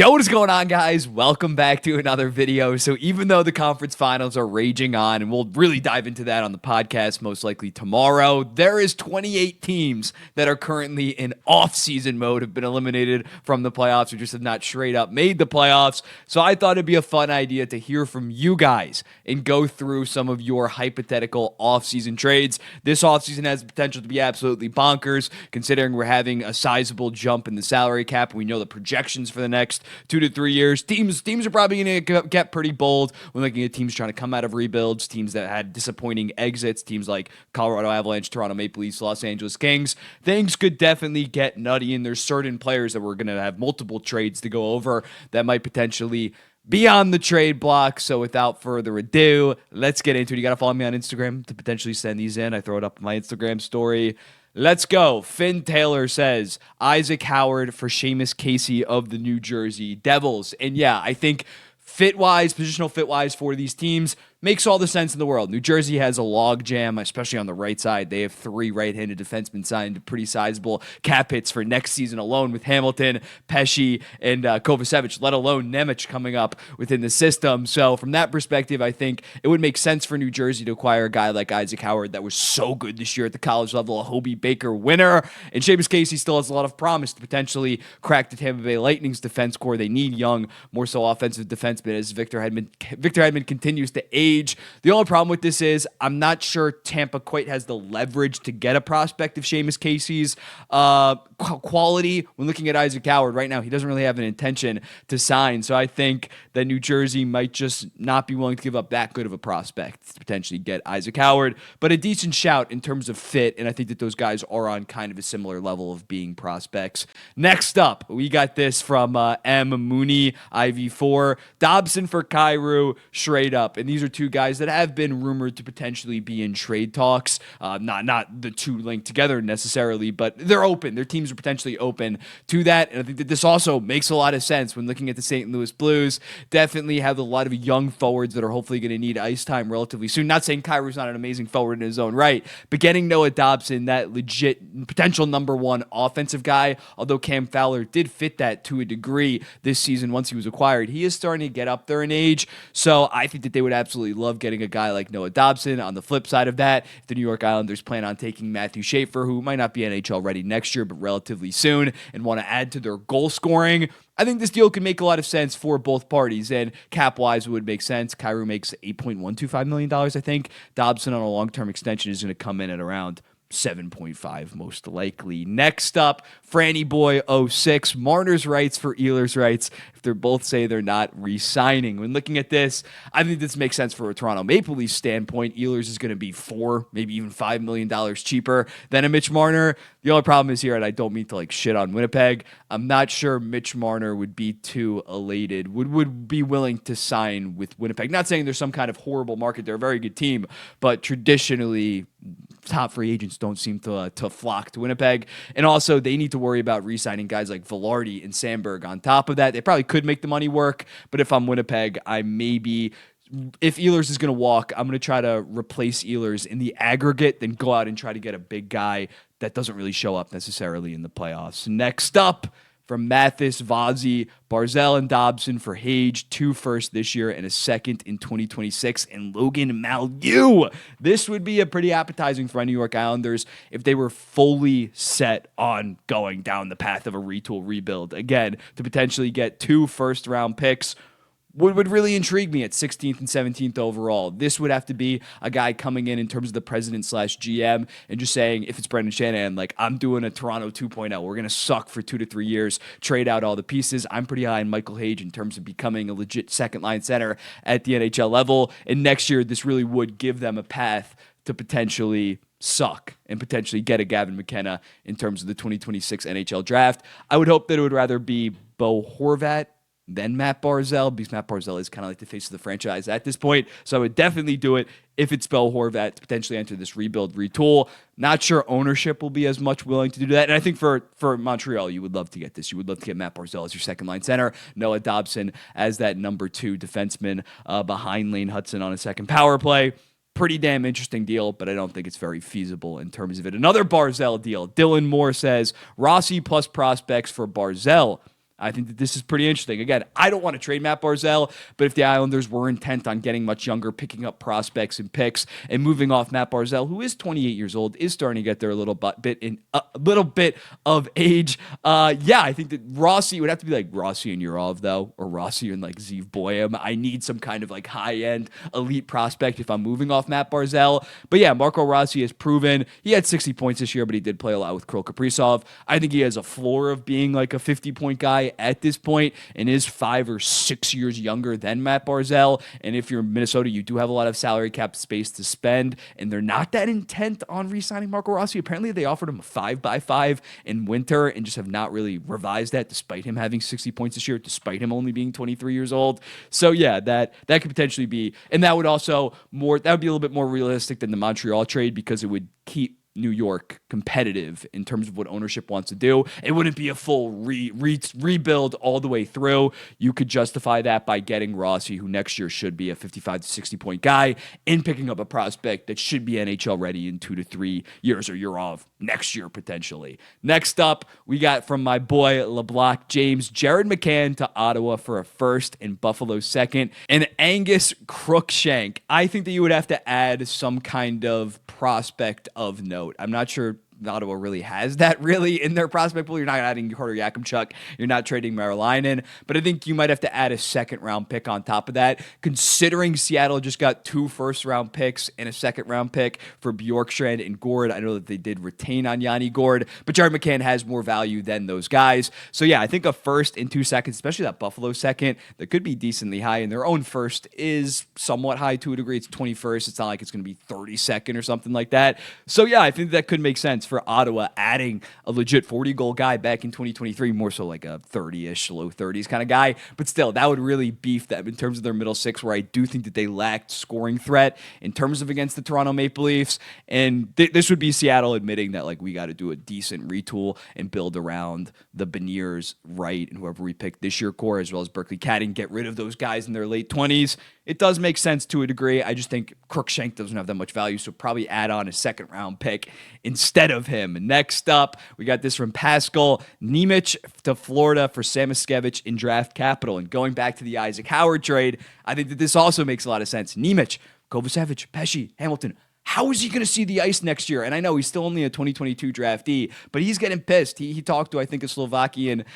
Yo, what is going on, guys? Welcome back to another video. So even though the conference finals are raging on, and we'll really dive into that on the podcast most likely tomorrow, there is 28 teams that are currently in off-season mode, have been eliminated from the playoffs, or just have not straight up made the playoffs. So I thought it'd be a fun idea to hear from you guys and go through some of your hypothetical off-season trades. This off-season has the potential to be absolutely bonkers, considering we're having a sizable jump in the salary cap. We know the projections for the next 2 to 3 years. Teams are probably going to get pretty bold when looking at teams trying to come out of rebuilds, teams that had disappointing exits, teams like Colorado Avalanche, Toronto Maple Leafs, Los Angeles Kings. Things could definitely get nutty, and there's certain players that we're going to have multiple trades to go over that might potentially be on the trade block. So without further ado, let's get into it. You got to follow me on Instagram to potentially send these in. I throw it up in my Instagram story. Let's go. Finn Taylor says Isaac Howard for Seamus Casey of the New Jersey Devils. And yeah, I think fit-wise, positional fit-wise for these teams, makes all the sense in the world. New Jersey has a log jam, especially on the right side. They have 3 right-handed defensemen signed, pretty sizable cap hits for next season alone with Hamilton, Pesce, and Kovacevic, let alone Nemec coming up within the system. So from that perspective, I think it would make sense for New Jersey to acquire a guy like Isaac Howard that was so good this year at the college level, a Hobie Baker winner. And Seamus Casey still has a lot of promise to potentially crack the Tampa Bay Lightning's defense core. They need young, more so offensive defensemen as Victor Hedman continues to age. The only problem with this is I'm not sure Tampa quite has the leverage to get a prospect of Seamus Casey's quality. When looking at Isaac Howard right now, he doesn't really have an intention to sign. So I think that New Jersey might just not be willing to give up that good of a prospect to potentially get Isaac Howard, but a decent shout in terms of fit. And I think that those guys are on kind of a similar level of being prospects. Next up, we got this from M. Mooney, IV4, Dobson for Kyrou, straight up. And these are two guys that have been rumored to potentially be in trade talks. Not the two linked together necessarily, but they're open. Their teams are potentially open to that. And I think that this also makes a lot of sense when looking at the St. Louis Blues. Definitely have a lot of young forwards that are hopefully going to need ice time relatively soon. Not saying Kyrou's not an amazing forward in his own right, but getting Noah Dobson, that legit potential number 1 offensive guy, although Cam Fowler did fit that to a degree this season once he was acquired, he is starting to get up there in age. So I think that they would absolutely love getting a guy like Noah Dobson. On the flip side of that, if the New York Islanders plan on taking Matthew Schaefer, who might not be NHL ready next year, but relatively soon, and want to add to their goal scoring, I think this deal could make a lot of sense for both parties, and cap-wise it would make sense. Kyrou makes $8.125 million, I think. Dobson on a long-term extension is going to come in at around 7.5 most likely. Next up, Franny Boy 06, Marner's rights for Ehlers' rights if they're both say they're not re-signing. When looking at this, I think this makes sense for a Toronto Maple Leafs standpoint. Ehlers is going to be $4, maybe even $5 million cheaper than a Mitch Marner. The only problem is here, and I don't mean to shit on Winnipeg, I'm not sure Mitch Marner would be too elated, would be willing to sign with Winnipeg. Not saying there's some kind of horrible market. They're a very good team, but traditionally top free agents don't seem to flock to Winnipeg. And also, they need to worry about re-signing guys like Velarde and Sandberg on top of that. They probably could make the money work, but if I'm Winnipeg, I maybe, if Ehlers is going to walk, I'm going to try to replace Ehlers in the aggregate, then go out and try to get a big guy that doesn't really show up necessarily in the playoffs. Next up, from Mathis, Vazzy, Barzal, and Dobson for Hage, 2 firsts this year and a second in 2026, and Logan Mailloux. This would be a pretty appetizing for New York Islanders if they were fully set on going down the path of a retool rebuild. Again, to potentially get 2 first-round picks would really intrigue me at 16th and 17th overall. This would have to be a guy coming in terms of the president/GM and just saying, if it's Brendan Shanahan, I'm doing a Toronto 2.0. We're going to suck for 2 to 3 years, trade out all the pieces. I'm pretty high on Michael Hage in terms of becoming a legit second-line center at the NHL level. And next year, this really would give them a path to potentially suck and potentially get a Gavin McKenna in terms of the 2026 NHL draft. I would hope that it would rather be Bo Horvat than Matt Barzal, because Matt Barzal is kind of like the face of the franchise at this point. So I would definitely do it if it's Bo Horvat to potentially enter this rebuild, retool. Not sure ownership will be as much willing to do that. And I think for Montreal, you would love to get this. You would love to get Matt Barzal as your second-line center, Noah Dobson as that number 2 defenseman behind Lane Hudson on a second power play. Pretty damn interesting deal, but I don't think it's very feasible in terms of it. Another Barzal deal. Dylan Moore says, Rossi plus prospects for Barzal. I think that this is pretty interesting. Again, I don't want to trade Matt Barzal, but if the Islanders were intent on getting much younger, picking up prospects and picks, and moving off Matt Barzal, who is 28 years old, is starting to get there a little bit of age. I think that Rossi would have to be like Rossi and Urov though, or Rossi and like Zeev Boyum. I need some kind of like high-end elite prospect if I'm moving off Matt Barzal. But yeah, Marco Rossi has proven he had 60 points this year, but he did play a lot with Kirill Kaprizov. I think he has a floor of being like a 50-point guy at this point and is 5 or 6 years younger than Matt Barzal. And if you're Minnesota, you do have a lot of salary cap space to spend, and they're not that intent on re-signing Marco Rossi. Apparently, they offered him a 5x5 in winter and just have not really revised that, despite him having 60 points this year, despite him only being 23 years old. So yeah, that could potentially be, and that would be a little bit more realistic than the Montreal trade, because it would keep New York competitive in terms of what ownership wants to do. It wouldn't be a full rebuild all the way through. You could justify that by getting Rossi, who next year should be a 55 to 60 point guy, and picking up a prospect that should be NHL ready in 2 to 3 years, or Urov next year potentially. Next up, we got from my boy LeBlanc James, Jared McCann to Ottawa for a first and Buffalo second, and Angus Crookshank. I think that you would have to add some kind of prospect of note. I'm not sure Ottawa really has that really in their prospect pool. You're not adding Carter Yakimchuk. You're not trading Marilainen. But I think you might have to add a second-round pick on top of that, considering Seattle just got 2 first-round picks and a second-round pick for Bjorkstrand and Gord. I know that they did retain on Yanni Gord, but Jared McCann has more value than those guys. So yeah, I think a first and 2 seconds, especially that Buffalo second, that could be decently high, and their own first is somewhat high to a degree. It's 21st. It's not like it's going to be 32nd or something like that. So yeah, I think that could make sense for Ottawa, adding a legit 40-goal guy back in 2023, more so like a 30-ish, low 30s kind of guy. But still, that would really beef them in terms of their middle six, where I do think that they lacked scoring threat in terms of against the Toronto Maple Leafs. And this would be Seattle admitting that, like, we got to do a decent retool and build around the Beniers, Wright, and whoever we picked this year core, as well as Berkeley Catting, get rid of those guys in their late 20s. It does make sense to a degree. I just think Crookshank doesn't have that much value, so probably add on a second-round pick instead of him. Next up, we got this from Pascal Nemec to Florida for Samoskevich in draft capital. And going back to the Isaac Howard trade, I think that this also makes a lot of sense. Nemec, Kovacevic, Pesce, Hamilton. How is he going to see the ice next year? And I know he's still only a 2022 draftee, but he's getting pissed. He talked to, I think, a Slovakian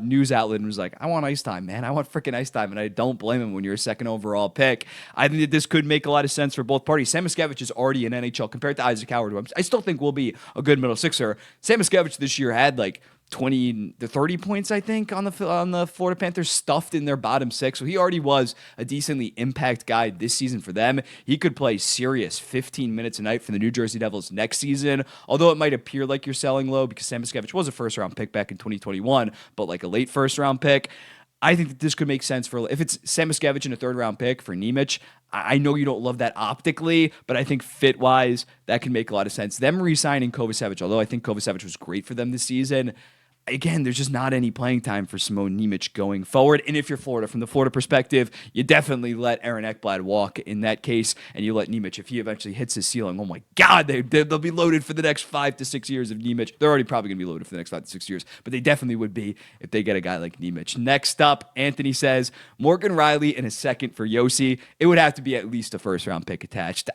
news outlet and was like, I want ice time, man. I want freaking ice time. And I don't blame him when you're a second overall pick. I think that this could make a lot of sense for both parties. Samoskevich is already in NHL compared to Isaac Howard, who I still think will be a good middle sixer. Samoskevich this year had like 20 to 30 points, I think, on the Florida Panthers, stuffed in their bottom six. So he already was a decently impact guy this season for them. He could play serious 15 minutes a night for the New Jersey Devils next season, although it might appear like you're selling low because Samoskevich was a first-round pick back in 2021, but like a late first-round pick. I think that this could make sense for, if it's Samoskevich and a third-round pick for Nemec. I know you don't love that optically, but I think fit-wise, that can make a lot of sense. Them re-signing Kovacevic, although I think Kovacevic was great for them this season, again, there's just not any playing time for Simon Nemec going forward. And if you're Florida, from the Florida perspective, you definitely let Aaron Ekblad walk in that case, and you let Nemec, if he eventually hits his ceiling, oh my God, they'll be loaded for the next 5 to 6 years of Nemec. They're already probably going to be loaded for the next 5 to 6 years, but they definitely would be if they get a guy like Nemec. Next up, Anthony says, Morgan Riley and a second for Yossi. It would have to be at least a first-round pick attached.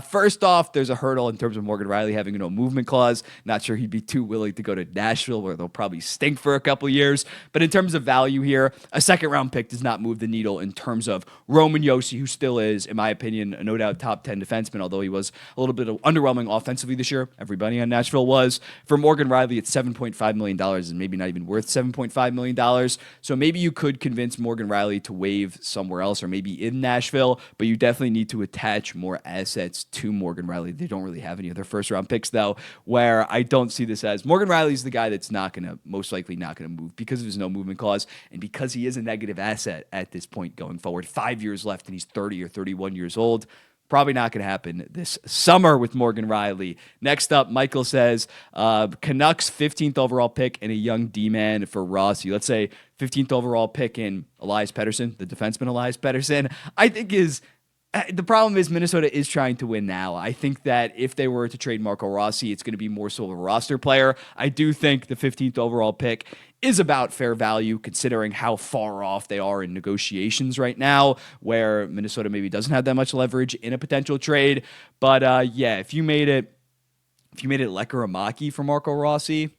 First off, there's a hurdle in terms of Morgan Riley having a no movement clause. Not sure he'd be too willing to go to Nashville, where they'll probably stink for a couple years. But in terms of value here, a second-round pick does not move the needle in terms of Roman Yossi, who still is, in my opinion, a no doubt top 10 defenseman, although he was a little bit underwhelming offensively this year. Everybody on Nashville was. For Morgan Riley, it's $7.5 million and maybe not even worth $7.5 million. So maybe you could convince Morgan Riley to waive somewhere else, or maybe in Nashville, but you definitely need to attach more assets to Morgan Riley. They don't really have any other first-round picks, though, where I don't see this as Morgan Riley's the guy that's not going to, most likely not going to move because of his no movement clause and because he is a negative asset at this point going forward. 5 years left and he's 30 or 31 years old. Probably not going to happen this summer with Morgan Riley. Next up, Michael says, Canucks 15th overall pick and a young D-man for Rossi. Let's say 15th overall pick in Elias Pettersson, the defenseman Elias Pettersson, I think is... The problem is Minnesota is trying to win now. I think that if they were to trade Marco Rossi, it's going to be more so of a roster player. I do think the 15th overall pick is about fair value considering how far off they are in negotiations right now, where Minnesota maybe doesn't have that much leverage in a potential trade. But yeah, if you made it Lekaramaki for Marco Rossi,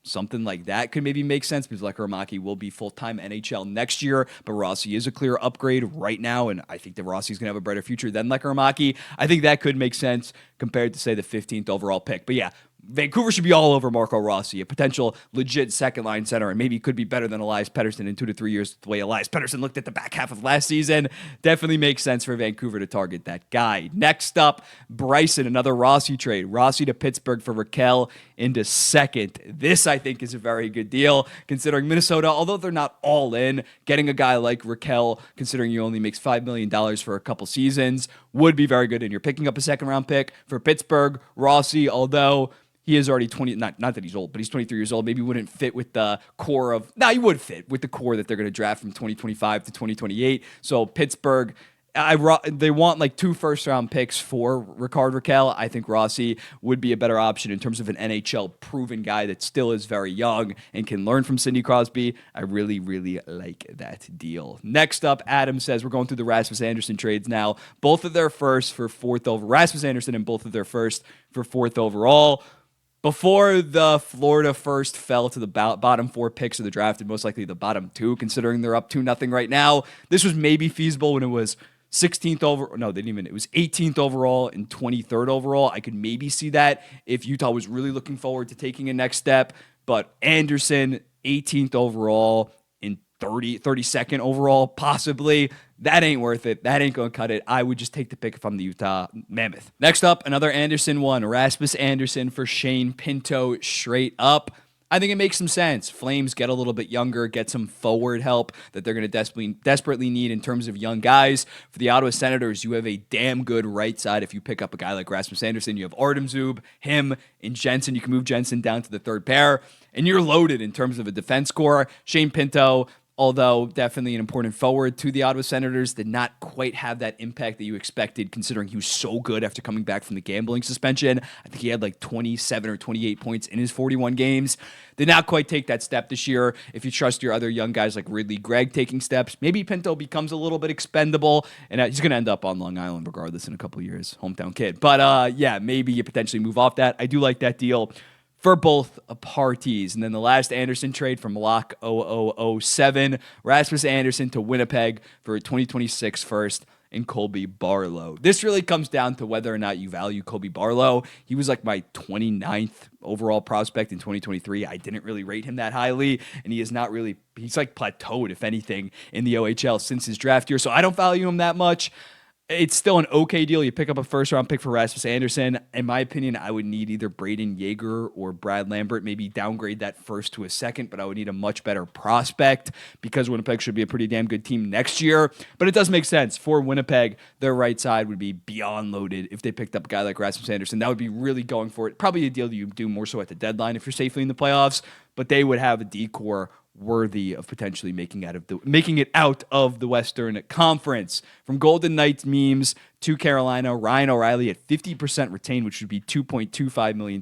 something like that could maybe make sense because Lekaramaki will be full-time NHL next year, but Rossi is a clear upgrade right now, and I think that Rossi's going to have a brighter future than Lekaramaki. I think that could make sense compared to, say, the 15th overall pick. But yeah, Vancouver should be all over Marco Rossi, a potential legit second-line center, and maybe could be better than Elias Pettersson in 2 to 3 years the way Elias Pettersson looked at the back half of last season. Definitely makes sense for Vancouver to target that guy. Next up, Bryson, another Rossi trade. Rossi to Pittsburgh for Raquel into second. This, I think, is a very good deal, considering Minnesota, although they're not all in, getting a guy like Raquel, considering he only makes $5 million for a couple seasons, would be very good, and you're picking up a second-round pick. For Pittsburgh, Rossi, although he is already 20, not that he's old, but he's 23 years old. Maybe wouldn't fit with the core of, he would fit with the core that they're going to draft from 2025 to 2028. So Pittsburgh, they want like 2 first-round picks for Rickard Rakell. I think Rossi would be a better option in terms of an NHL-proven guy that still is very young and can learn from Sidney Crosby. I really, really like that deal. Next up, Adam says, we're going through the Rasmus Andersson trades now. Both of their first for 4th over. Rasmus Andersson and both of their first for 4th overall. Before the Florida first fell to the bottom 4 picks of the draft, and most likely the bottom 2, considering they're up 2-0 right now, this was maybe feasible when it was 16th over. No, they didn't even. It was 18th overall and 23rd overall. I could maybe see that if Utah was really looking forward to taking a next step. But Anderson, 18th overall and 32nd overall, possibly. That ain't worth it. That ain't going to cut it. I would just take the pick if I'm the Utah Mammoth. Next up, another Anderson one. Rasmus Andersson for Shane Pinto straight up. I think it makes some sense. Flames get a little bit younger, get some forward help that they're going to desperately need in terms of young guys. For the Ottawa Senators, you have a damn good right side. If you pick up a guy like Rasmus Andersson, you have Artem Zub, him, and Jensen. You can move Jensen down to the 3rd pair, and you're loaded in terms of a defense core. Shane Pinto, although definitely an important forward to the Ottawa Senators, did not quite have that impact that you expected, considering he was so good after coming back from the gambling suspension. I think he had like 27 or 28 points in his 41 games. Did not quite take that step this year. If you trust your other young guys like Ridley Gregg taking steps, maybe Pinto becomes a little bit expendable, and he's going to end up on Long Island regardless in a couple of years. Hometown kid. But yeah, maybe you potentially move off that. I do like that deal for both parties. And then the last Anderson trade from Lock 0007, Rasmus Andersson to Winnipeg for a 2026 first and Colby Barlow. This really comes down to whether or not you value Colby Barlow. He was like my 29th overall prospect in 2023. I didn't really rate him that highly, and he's like plateaued, if anything, in the OHL since his draft year. So I don't value him that much. It's still an okay deal. You pick up a first-round pick for Rasmus Andersson. In my opinion, I would need either Braden Yeager or Brad Lambert. Maybe downgrade that first to a second, but I would need a much better prospect because Winnipeg should be a pretty damn good team next year. But it does make sense. For Winnipeg, their right side would be beyond loaded if they picked up a guy like Rasmus Andersson. That would be really going for it. Probably a deal that you do more so at the deadline if you're safely in the playoffs, but they would have a D-core worthy of potentially making it out of the Western Conference. From Golden Knights memes to Carolina, Ryan O'Reilly at 50% retained, which would be $2.25 million,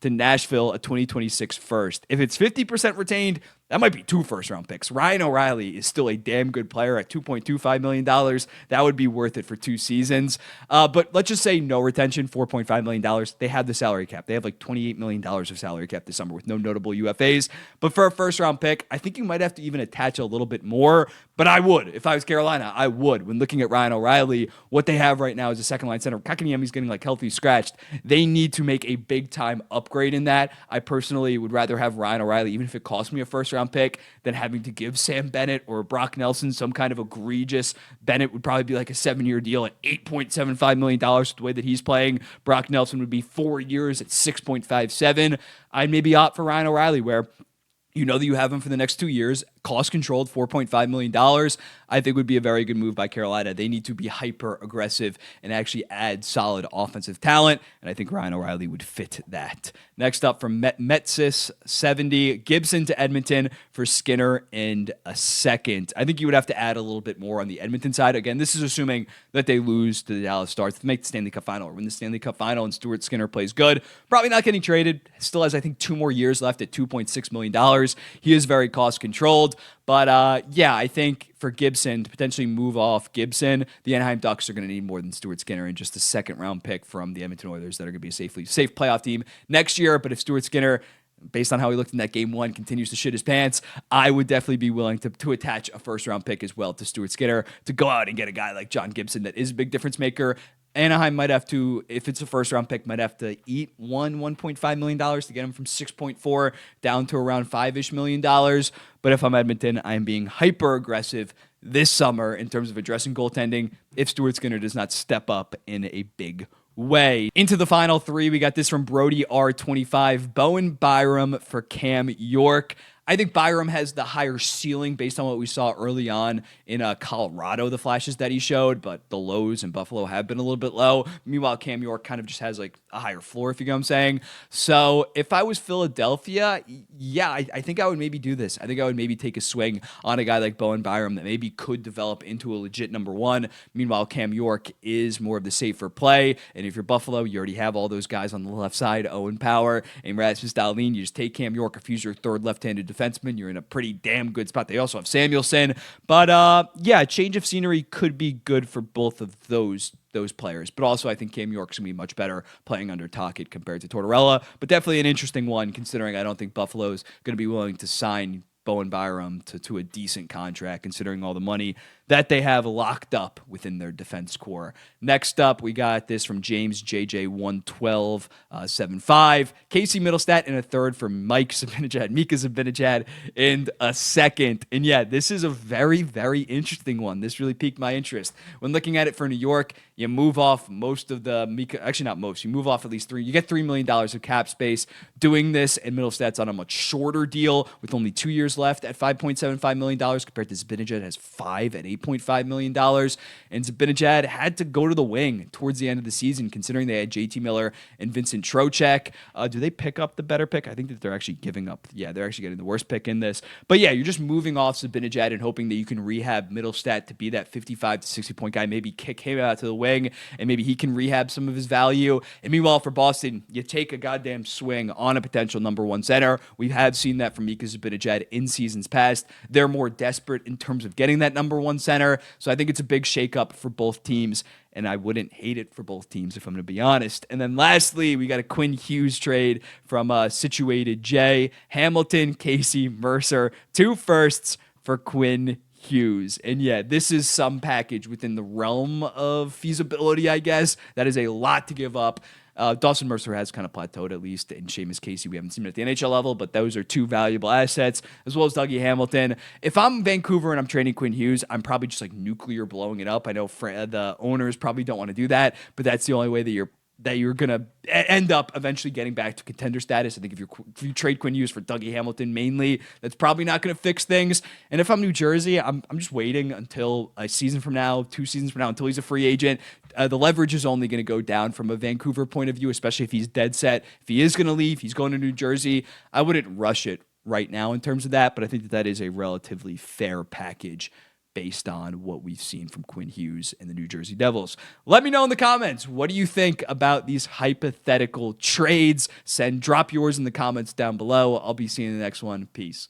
to Nashville, a 2026 first. If it's 50% retained, that might be 2 first-round picks. Ryan O'Reilly is still a damn good player at $2.25 million. That would be worth it for 2 seasons. But let's just say no retention, $4.5 million. They have the salary cap. They have like $28 million of salary cap this summer with no notable UFAs. But for a first-round pick, I think you might have to even attach a little bit more. But I would. If I was Carolina, I would. When looking at Ryan O'Reilly, what they have right now is a second-line center. Kakaniemi's getting like healthy scratched. They need to make a big-time upgrade in that. I personally would rather have Ryan O'Reilly, even if it costs me a first-round pick, than having to give Sam Bennett or Brock Nelson some kind of egregious. Bennett would probably be like a 7-year deal at $8.75 million with the way that he's playing. Brock Nelson would be 4 years at $6.57. I'd maybe opt for Ryan O'Reilly, where you know that you have him for the next 2 years, cost controlled, $4.5 million, I think would be a very good move by Carolina. They need to be hyper aggressive and actually add solid offensive talent, and I think Ryan O'Reilly would fit that. Next up from Metsis 70, Gibson to Edmonton for Skinner and a second. I think you would have to add a little bit more on the Edmonton side. Again, this is assuming that they lose to the Dallas Stars to make the Stanley Cup final or win the Stanley Cup final, and Stuart Skinner plays good. Probably not getting traded. Still has, I think, 2 more years left at $2.6 million. He is very cost controlled. But yeah, I think for Gibson to potentially move off Gibson, the Anaheim Ducks are going to need more than Stuart Skinner and just a second-round pick from the Edmonton Oilers that are going to be a safe playoff team next year. But if Stuart Skinner, based on how he looked in that game one, continues to shit his pants, I would definitely be willing to attach a first-round pick as well to Stuart Skinner to go out and get a guy like John Gibson that is a big difference maker. Anaheim might have to, if it's a first-round pick, might have to eat $1.5 million to get him from 6.4 down to around $5-ish million. But if I'm Edmonton, I'm being hyper-aggressive this summer in terms of addressing goaltending if Stuart Skinner does not step up in a big way. Into the final three, we got this from Brody R25, Bowen Byram for Cam York. I think Byram has the higher ceiling based on what we saw early on in Colorado, the flashes that he showed, but the lows in Buffalo have been a little bit low. Meanwhile, Cam York kind of just has like a higher floor, if you get what I'm saying. So if I was Philadelphia, yeah, I think I would maybe do this. I think I would maybe take a swing on a guy like Bowen Byram that maybe could develop into a legit number one. Meanwhile, Cam York is more of the safer play. And if you're Buffalo, you already have all those guys on the left side, Owen Power and Rasmus Dahlin. You just take Cam York. If he's your third left-handed defenseman, you're in a pretty damn good spot. They also have Samuelson. But yeah, change of scenery could be good for both of those players. But also I think Cam York's going to be much better playing under Tocchet compared to Tortorella. But definitely an interesting one considering I don't think Buffalo's going to be willing to sign Bowen Byram to a decent contract considering all the money that they have locked up within their defense core. Next up, we got this from James JJ11275. Casey Middlestat in a third for Mika Zibanejad in a second. And yeah, this is a very, very interesting one. This really piqued my interest. When looking at it for New York, you move off most of the Mika, actually not most, you move off at least three. You get $3 million of cap space doing this, and Middlestat's on a much shorter deal with only 2 years left at $5.75 million compared to Zibanejad has 5 at $8.5 million. And Zibanejad had to go to the wing towards the end of the season, considering they had JT Miller and Vincent Trocheck. Do they pick up the better pick? I think that they're actually giving up. Yeah, they're actually getting the worst pick in this. But yeah, you're just moving off Zibanejad and hoping that you can rehab Middlestat to be that 55 to 60 point guy, maybe kick him out to the wing, and maybe he can rehab some of his value. And meanwhile, for Boston, you take a goddamn swing on a potential number one center. We have seen that from Mika Zibanejad in seasons past. They're more desperate in terms of getting that number one center. So I think it's a big shakeup for both teams, and I wouldn't hate it for both teams if I'm going to be honest. And then lastly, we got a Quinn Hughes trade from Situated J. Hamilton, Casey, Mercer, 2 firsts for Quinn Hughes. And yeah, this is some package within the realm of feasibility, I guess. That is a lot to give up. Dawson Mercer has kind of plateaued at least, and Seamus Casey, we haven't seen him at the NHL level, but those are 2 valuable assets, as well as Dougie Hamilton. If I'm Vancouver and I'm trading Quinn Hughes, I'm probably just like nuclear blowing it up. I know the owners probably don't want to do that, but that's the only way that you're going to end up eventually getting back to contender status. I think if you trade Quinn Hughes for Dougie Hamilton mainly, that's probably not going to fix things. And if I'm New Jersey, I'm just waiting until a season from now, 2 seasons from now, until he's a free agent. The leverage is only going to go down from a Vancouver point of view, especially if he's dead set. If he is going to leave, he's going to New Jersey. I wouldn't rush it right now in terms of that, but I think that is a relatively fair package based on what we've seen from Quinn Hughes and the New Jersey Devils. Let me know in the comments, what do you think about these hypothetical trades? Drop yours in the comments down below. I'll be seeing you in the next one. Peace.